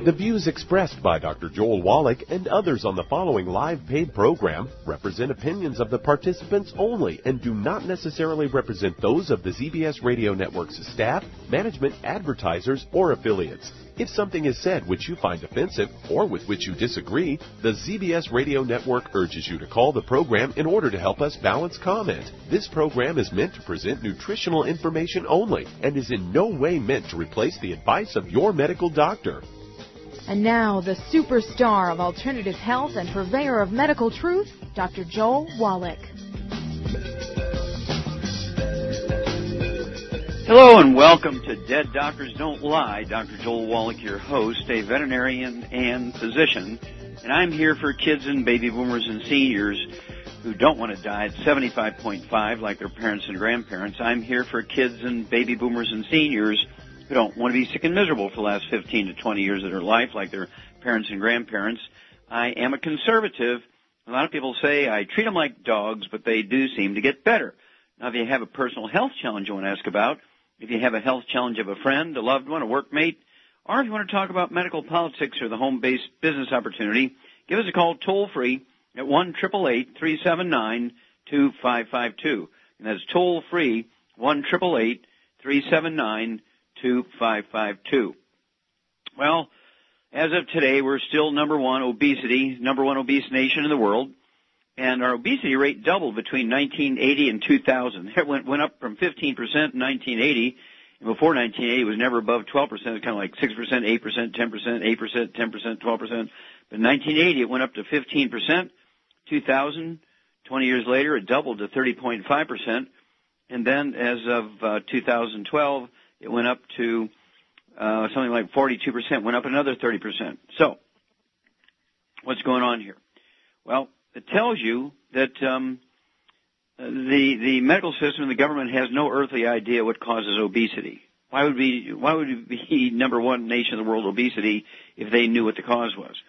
The views expressed by Dr. Joel Wallach and others on the following live paid program represent opinions of the participants only and do not necessarily represent those of the ZBS Radio Network's staff, management, advertisers, or affiliates. If something is said which you find offensive or with which you disagree, the ZBS Radio Network urges you to call the program in order to help us balance comment. This program is meant to present nutritional information only and is in no way meant to replace the advice of your medical doctor. And now, the superstar of alternative health and purveyor of medical truth, Dr. Joel Wallach. Hello and welcome to Dead Doctors Don't Lie. Dr. Joel Wallach, your host, a veterinarian and physician. And I'm here for kids and baby boomers and seniors who don't want to die at 75.5 like their parents and grandparents. I'm here for kids and baby boomers and seniors who don't want to be sick and miserable for the last 15 to 20 years of their life like their parents and grandparents. I am a conservative. A lot of people say I treat them like dogs, but they do seem to get better. Now, if you have a personal health challenge you want to ask about, if you have a health challenge of a friend, a loved one, a workmate, or if you want to talk about medical politics or the home-based business opportunity, give us a call toll-free at 1-888-379-2552. And that's toll-free, 1-888-379-2552. Well, as of today, we're still number one obese nation in the world, and our obesity rate doubled between 1980 and 2000. It went up from 15% in 1980, and before 1980 it was never above 12%. It was kind of like 6%, 8%, 10%, 8%, 10%, 12%. But in 1980 it went up to 15%. 2000, 20 years later, it doubled to 30.5%, and then as of 2012, it went up to something like 42%, went up another 30%. So, what's going on here? Well, it tells you that the medical system and the government has no earthly idea what causes obesity. Why would it be number one nation in the world obesity if they knew what the cause was?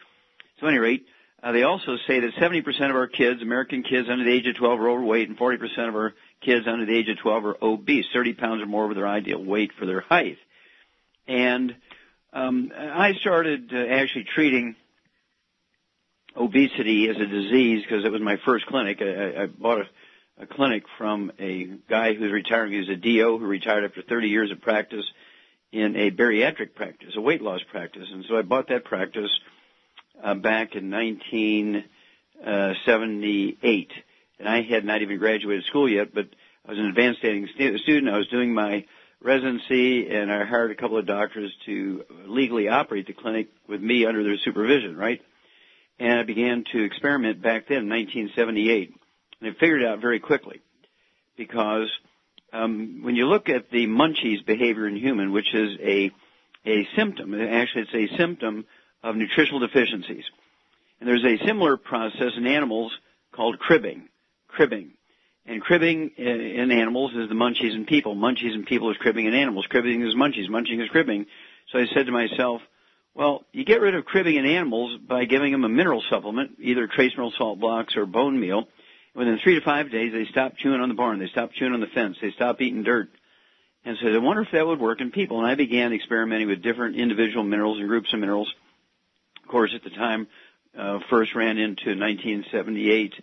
So, at any rate, they also say that 70% of our kids, American kids under the age of 12, are overweight, and 40% of our kids under the age of 12 are obese, 30 pounds or more over their ideal weight for their height. And I started actually treating obesity as a disease because it was my first clinic. I bought a clinic from a guy who's retiring. He was a DO who retired after 30 years of practice in a bariatric practice, a weight loss practice. And so I bought that practice back in 1978. And I had not even graduated school yet, but I was an advanced student. I was doing my residency, and I hired a couple of doctors to legally operate the clinic with me under their supervision, right? And I began to experiment back then in 1978. And I figured it out very quickly because when you look at the munchies behavior in human, which is a symptom, actually it's a symptom of nutritional deficiencies. And there's a similar process in animals called cribbing. And cribbing in animals is the munchies in people. Munchies in people is cribbing in animals. Cribbing is munchies. Munching is cribbing. So I said to myself, well, you get rid of cribbing in animals by giving them a mineral supplement, either trace mineral salt blocks or bone meal. Within 3 to 5 days, they stop chewing on the barn. They stop chewing on the fence. They stop eating dirt. And so I wonder if that would work in people. And I began experimenting with different individual minerals and groups of minerals. Of course, at the time, first ran into 1978,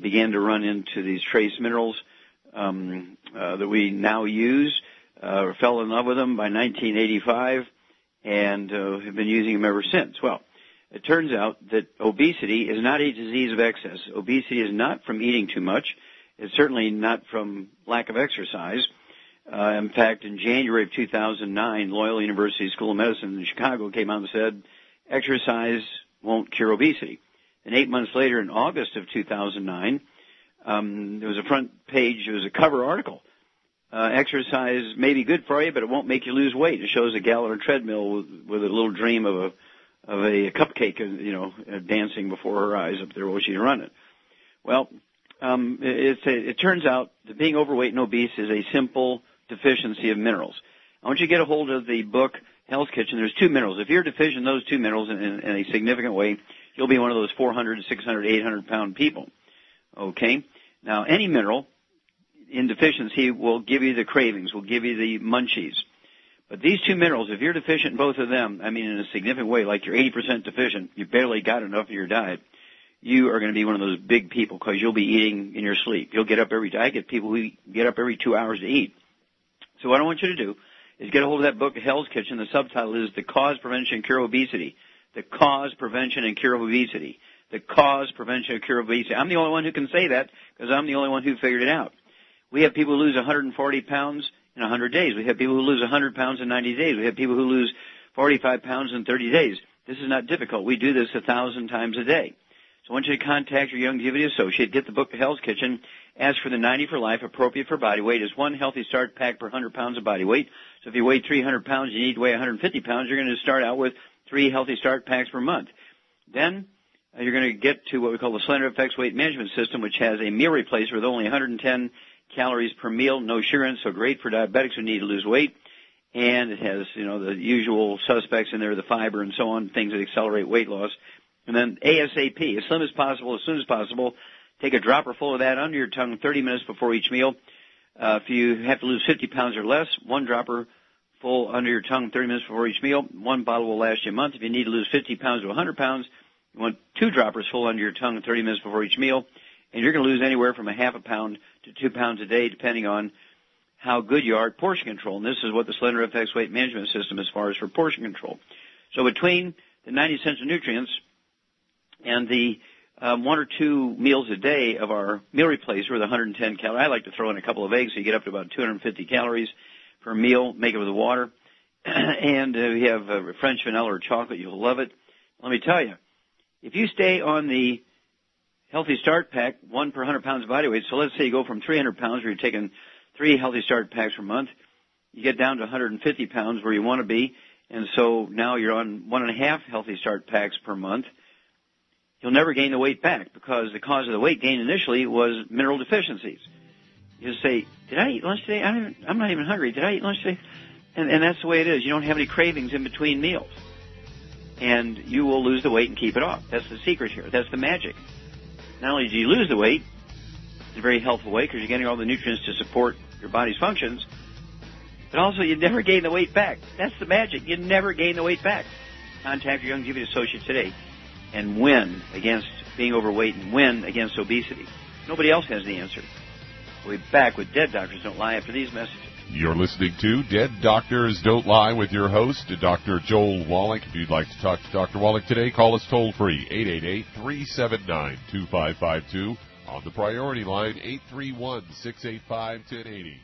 began to run into these trace minerals that we now use. Fell in love with them by 1985 and have been using them ever since. Well, it turns out that obesity is not a disease of excess. Obesity is not from eating too much. It's certainly not from lack of exercise. In fact, in January of 2009, Loyola University School of Medicine in Chicago came out and said, exercise won't cure obesity. And 8 months later, in August of 2009, there was a front page, it was a cover article. Exercise may be good for you, but it won't make you lose weight. It shows a gal on a treadmill with a little dream of a cupcake, dancing before her eyes up there while she's running. Well, it turns out that being overweight and obese is a simple deficiency of minerals. I want you to get a hold of the book Hell's Kitchen. There's 2 minerals. If you're deficient in those 2 minerals in a significant way, you'll be one of those 400, 600, 800-pound people. Okay? Now, any mineral in deficiency will give you the cravings, will give you the munchies. But these two minerals, if you're deficient in both of them, I mean in a significant way, like you're 80% deficient, you barely got enough in your diet, you are going to be one of those big people because you'll be eating in your sleep. You'll get up every day. I get people who get up every 2 hours to eat. So what I want you to do is get a hold of that book, Hell's Kitchen. The subtitle is The Cause, Prevention, and Cure of Obesity. The Cause, Prevention, and Cure of Obesity. The Cause, Prevention, and Cure of Obesity. I'm the only one who can say that because I'm the only one who figured it out. We have people who lose 140 pounds in 100 days. We have people who lose 100 pounds in 90 days. We have people who lose 45 pounds in 30 days. This is not difficult. We do this 1,000 times a day. So I want you to contact your Youngevity associate, get the book, The Hell's Kitchen, ask for the 90 for Life, appropriate for body weight. It's one healthy start pack per 100 pounds of body weight. So if you weigh 300 pounds, you need to weigh 150 pounds. You're going to start out with 3 healthy start packs per month. Then you're going to get to what we call the Slender Effects Weight Management System, which has a meal replacer with only 110 calories per meal, no sugar in, so great for diabetics who need to lose weight. And it has, the usual suspects in there, the fiber and so on, things that accelerate weight loss. And then ASAP, as slim as possible, as soon as possible, take a dropper full of that under your tongue 30 minutes before each meal. If you have to lose 50 pounds or less, 1 dropper full under your tongue 30 minutes before each meal. 1 bottle will last you a month. If you need to lose 50 pounds to 100 pounds, you want 2 droppers full under your tongue 30 minutes before each meal. And you're going to lose anywhere from a half a pound to 2 pounds a day, depending on how good you are at portion control. And this is what the Slender Effects Weight Management System as far as for portion control. So between the 90 essential nutrients and the 1 or 2 meals a day of our meal replacer with 110 calories. I like to throw in a couple of eggs so you get up to about 250 calories per meal. Make it with water. And we have French vanilla or chocolate. You'll love it. Let me tell you, if you stay on the Healthy Start Pack, 1 per 100 pounds of body weight, so let's say you go from 300 pounds where you're taking 3 Healthy Start Packs per month, you get down to 150 pounds where you want to be, and so now you're on 1.5 Healthy Start Packs per month. You'll never gain the weight back because the cause of the weight gain initially was mineral deficiencies. You say, did I eat lunch today? I'm not even hungry. Did I eat lunch today? And that's the way it is. You don't have any cravings in between meals. And you will lose the weight and keep it off. That's the secret here. That's the magic. Not only do you lose the weight in a very healthful way because you're getting all the nutrients to support your body's functions, but also you never gain the weight back. That's the magic. You never gain the weight back. Contact your Youngevity associate today and win against being overweight and win against obesity. Nobody else has the answer. We'll be back with Dead Doctors Don't Lie after these messages. You're listening to Dead Doctors Don't Lie with your host, Dr. Joel Wallach. If you'd like to talk to Dr. Wallach today, call us toll-free, 888-379-2552. On the priority line, 831-685-1080.